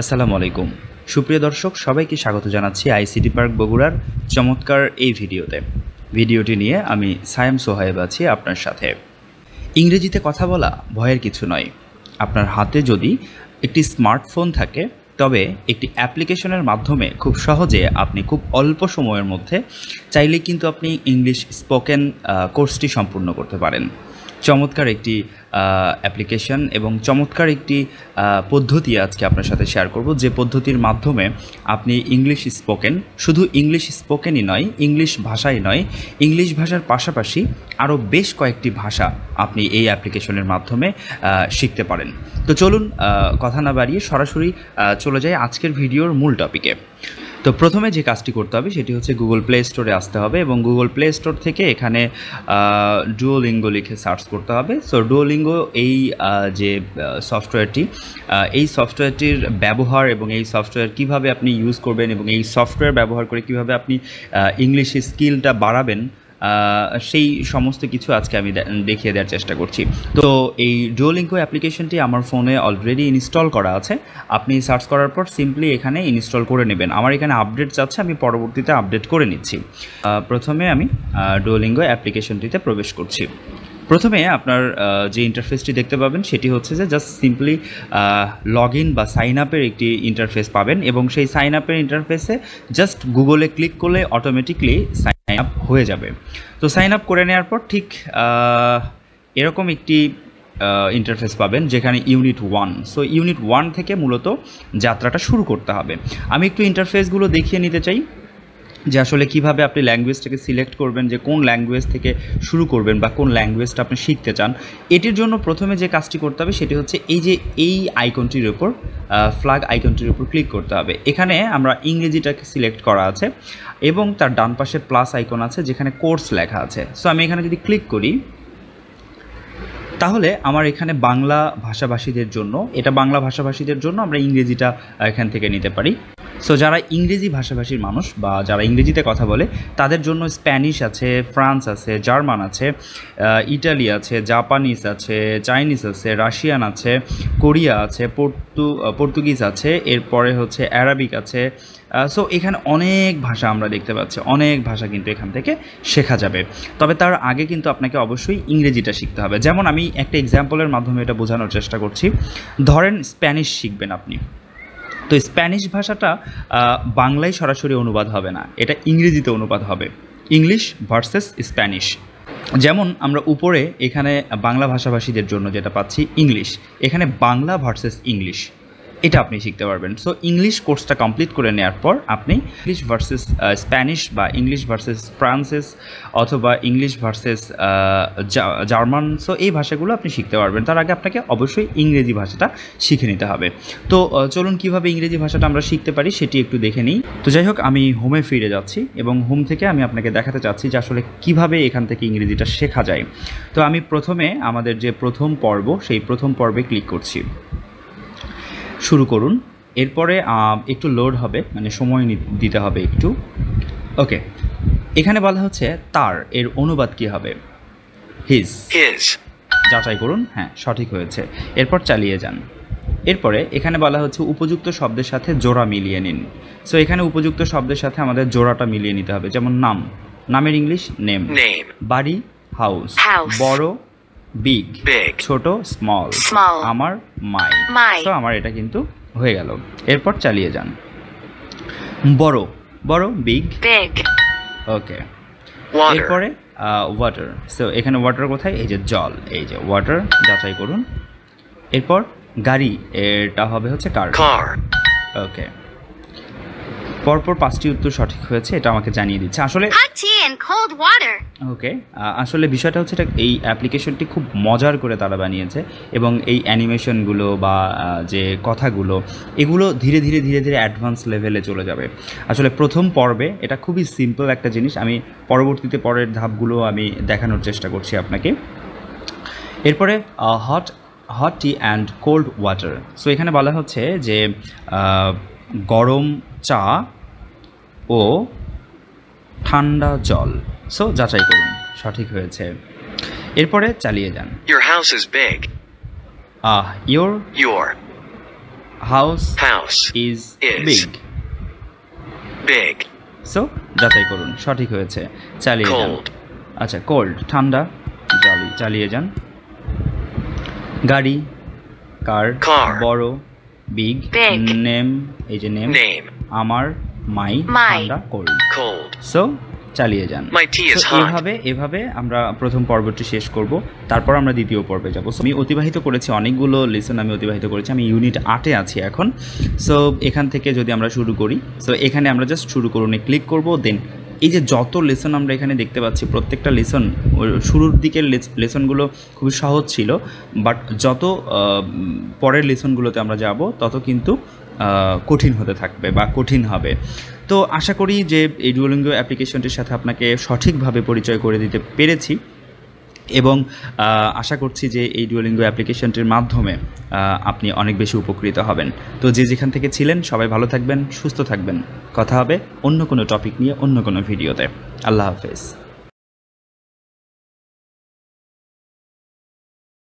আসসালামু আলাইকুম সুপ্রিয় দর্শক সবাইকে স্বাগত জানাচ্ছি আইসিটি পার্ক বগুড়ার চমৎকার এই ভিডিওটি নিয়ে আমি সায়েম সোহায়েব আছি আপনার সাথে। ইংরেজিতে কথা বলা ভয়ের কিছু নয়। আপনার হাতে যদি একটি স্মার্টফোন থাকে তবে একটি অ্যাপ্লিকেশনের মাধ্যমে খুব সহজে আপনি খুব অল্প সময়ের মধ্যে চাইলেই কিন্তু আপনি ইংলিশ স্পোকেন কোর্সটি সম্পূর্ণ করতে পারেন। চমৎকার একটি অ্যাপ্লিকেশন এবং চমৎকার একটি পদ্ধতি আজকে আপনার সাথে শেয়ার করব, যে পদ্ধতির মাধ্যমে আপনি ইংলিশ স্পোকেন, শুধু ইংলিশ স্পোকেনই নয়, ইংলিশ ভাষাই নয়, ইংলিশ ভাষার পাশাপাশি আরও বেশ কয়েকটি ভাষা আপনি এই অ্যাপ্লিকেশনের মাধ্যমে শিখতে পারেন। তো চলুন কথা না বাড়িয়ে সরাসরি চলে যাই আজকের ভিডিওর মূল টপিকে। তো প্রথমে যে কাজটি করতে হবে সেটি হচ্ছে গুগল প্লে স্টোরে আসতে হবে এবং গুগল প্লে স্টোর থেকে এখানে ডুওলিঙ্গো লিখে সার্চ করতে হবে। সো ডুওলিঙ্গো এই যে সফটওয়্যারটি, এই সফটওয়্যারটির ব্যবহার এবং এই সফটওয়্যার কিভাবে আপনি ইউজ করবেন এবং এই সফটওয়্যার ব্যবহার করে কিভাবে আপনি ইংলিশ স্কিলটা বাড়াবেন, সেই সমস্ত কিছু আজকে আমি দেখিয়ে দেওয়ার চেষ্টা করছি। তো এই ডুওলিঙ্গো অ্যাপ্লিকেশনটি আমার ফোনে অলরেডি ইনস্টল করা আছে। আপনি সার্চ করার পর সিম্পলি এখানে ইনস্টল করে নেবেন। আমার এখানে আপডেট চাচ্ছে, আমি পরবর্তীতে আপডেট করে নিচ্ছি। প্রথমে আমি ডুওলিঙ্গো অ্যাপ্লিকেশনটিতে প্রবেশ করছি। প্রথমে আপনার যে ইন্টারফেসটি দেখতে পাবেন সেটি হচ্ছে যে জাস্ট সিম্পলি লগ ইন বা সাইন আপের একটি ইন্টারফেস পাবেন এবং সেই সাইন আপের ইন্টারফেসে জাস্ট গুগলে ক্লিক করলে অটোমেটিকলি সাইন আপ হয়ে যাবে। তো সাইন আপ করে নেওয়ার পর ঠিক এরকম একটি ইন্টারফেস পাবেন যেখানে ইউনিট 1। সো ইউনিট 1 থেকে মূলত যাত্রাটা শুরু করতে হবে। আমি একটু ইন্টারফেসগুলো দেখিয়ে নিতে চাই যে আসলে কিভাবে আপনি ল্যাঙ্গুয়েজটাকে সিলেক্ট করবেন, যে কোন ল্যাঙ্গুয়েজ থেকে শুরু করবেন বা কোন ল্যাঙ্গুয়েজটা আপনি শিখতে চান। এটির জন্য প্রথমে যে কাজটি করতে হবে সেটি হচ্ছে এই আইকনটির উপর, ফ্ল্যাগ আইকনটির উপর ক্লিক করতে হবে। এখানে আমরা ইংরেজিটাকে সিলেক্ট করা আছে এবং তার ডান পাশে প্লাস আইকন আছে যেখানে কোর্স লেখা আছে। সো আমি এখানে যদি ক্লিক করি তাহলে আমার এখানে বাংলা ভাষাভাষীদের জন্য, এটা বাংলা ভাষাভাষীদের জন্য আমরা ইংরেজিটা এখান থেকে নিতে পারি। সো যারা ইংরেজি ভাষাভাষীর মানুষ বা যারা ইংরেজিতে কথা বলে তাদের জন্য স্প্যানিশ আছে, ফ্রান্স আছে, জার্মান আছে, ইটালি আছে, জাপানিজ আছে, চাইনিজ আছে, রাশিয়ান আছে, কোরিয়া আছে, পর্তুগিজ আছে, এরপরে হচ্ছে অ্যারাবিক আছে। সো এখানে অনেক ভাষা আমরা দেখতে পাচ্ছি, অনেক ভাষা কিন্তু এখান থেকে শেখা যাবে। তবে তার আগে কিন্তু আপনাকে অবশ্যই ইংরেজিটা শিখতে হবে। যেমন আমি একটা এক্সাম্পলের মাধ্যমে এটা বোঝানোর চেষ্টা করছি। ধরেন স্প্যানিশ শিখবেন আপনি, তো স্প্যানিশ ভাষাটা বাংলায় সরাসরি অনুবাদ হবে না, এটা ইংরেজিতে অনুবাদ হবে, ইংলিশ ভার্সেস স্প্যানিশ। যেমন আমরা উপরে এখানে বাংলা ভাষাভাষীদের জন্য যেটা পাচ্ছি ইংলিশ, এখানে বাংলা ভার্সেস ইংলিশ, এটা আপনি শিখতে পারবেন। সো ইংলিশ কোর্সটা কমপ্লিট করে নেওয়ার পর আপনি ইংলিশ ভার্সেস স্প্যানিশ বা ইংলিশ ভার্সেস ফ্রান্সেস অথবা ইংলিশ ভার্সেস জার্মান, সো এই ভাষাগুলো আপনি শিখতে পারবেন। তার আগে আপনাকে অবশ্যই ইংরেজি ভাষাটা শিখে নিতে হবে। তো চলুন কীভাবে ইংরেজি ভাষাটা আমরা শিখতে পারি সেটি একটু দেখে নিই। তো যাই হোক, আমি হোমে ফিরে যাচ্ছি এবং হোম থেকে আমি আপনাকে দেখাতে চাচ্ছি যে আসলে কীভাবে এখান থেকে ইংরেজিটা শেখা যায়। তো আমি প্রথমে আমাদের যে প্রথম পর্ব, সেই প্রথম পর্বে ক্লিক করছি। শুরু করুন। এরপরে একটু লোড হবে, মানে সময় দিতে হবে একটু। ওকে, এখানে বলা হচ্ছে তার, এর অনুবাদ কী হবে? হিজ। যাচাই করুন, হ্যাঁ সঠিক হয়েছে। এরপর চালিয়ে যান। এরপরে এখানে বলা হচ্ছে উপযুক্ত শব্দের সাথে জোড়া মিলিয়ে নিন। সো এখানে উপযুক্ত শব্দের সাথে আমাদের জোড়াটা মিলিয়ে নিতে হবে। যেমন নাম, নামের ইংলিশ নেম, বাড়ি হাউস, বড় বিগ, ছোট স্মল, আমার মাই। সো আমার এটা কিন্তু হয়ে গেল। এরপর চালিয়ে যান। বড়, বড় বিগ। ওকে, এরপরে ওয়াটার। সো এখানে ওয়াটার কোথায়? এই যে জল, এই যে ওয়াটার, যাচাই করুন। এরপর গাড়ি, এটা হবে হচ্ছে কার। ওকে, পরপর 5টি উত্তর সঠিক হয়েছে, এটা আমাকে জানিয়ে দিচ্ছে। আসলে ওকে, আসলে বিষয়টা হচ্ছে এটা, এই অ্যাপ্লিকেশনটি খুব মজার করে তারা বানিয়েছে এবং এই অ্যানিমেশনগুলো বা যে কথাগুলো, এগুলো ধীরে ধীরে ধীরে ধীরে অ্যাডভান্স লেভেলে চলে যাবে। আসলে প্রথম পর্বে এটা খুবই সিম্পল একটা জিনিস, আমি পরবর্তীতে পরের ধাপগুলো আমি দেখানোর চেষ্টা করছি আপনাকে। এরপরে hot tea and cold water. So এখানে বলা হচ্ছে যে গরম চা ও ঠান্ডা জল। সো যাচাই করুন, সঠিক হয়েছে। এরপরে চালিয়ে যান। Your house is big. Your house House is is big. big. So যাচাই করুন সঠিক হয়েছে, চালিয়ে যান। Cold. আচ্ছা, কোল্ড ঠান্ডা, চালিয়ে যান। গাড়ি কার, Car. বড় বিগ, Big. নেম এই যে নেম, Name. আমার মাই My. ঠান্ডা কোল্ড। Cold. সো চালিয়ে যান। My tea is So, hot. এভাবে আমরা প্রথম পর্বটি শেষ করব, তারপর আমরা দ্বিতীয় পর্বে যাব। সো আমি অতিবাহিত করেছি অনেকগুলো লেসন, আমি অতিবাহিত করেছি, আমি ইউনিট 8-এ আছি এখন। সো এখান থেকে যদি আমরা শুরু করি, সো এখানে আমরা জাস্ট শুরু করুনে ক্লিক করব। দেন এই যে যত লেসন আমরা এখানে দেখতে পাচ্ছি, প্রত্যেকটা লেসন শুরুর দিকের লেসনগুলো খুবই সহজ ছিল, বাট যত পরের লেসনগুলোতে আমরা যাব তত কিন্তু কঠিন হতে থাকবে বা কঠিন হবে। তো আশা করি যে এই ডুওলিঙ্গো অ্যাপ্লিকেশনটির সাথে আপনাকে সঠিকভাবে পরিচয় করে দিতে পেরেছি, এবং আশা করছি যে এই ডুওলিঙ্গো অ্যাপ্লিকেশনটির মাধ্যমে আপনি অনেক বেশি উপকৃত হবেন। তো যে যেখান থেকে ছিলেন সবাই ভালো থাকবেন, সুস্থ থাকবেন। কথা হবে অন্য কোনো টপিক নিয়ে, অন্য কোনো ভিডিওতে। আল্লাহ হাফেজ।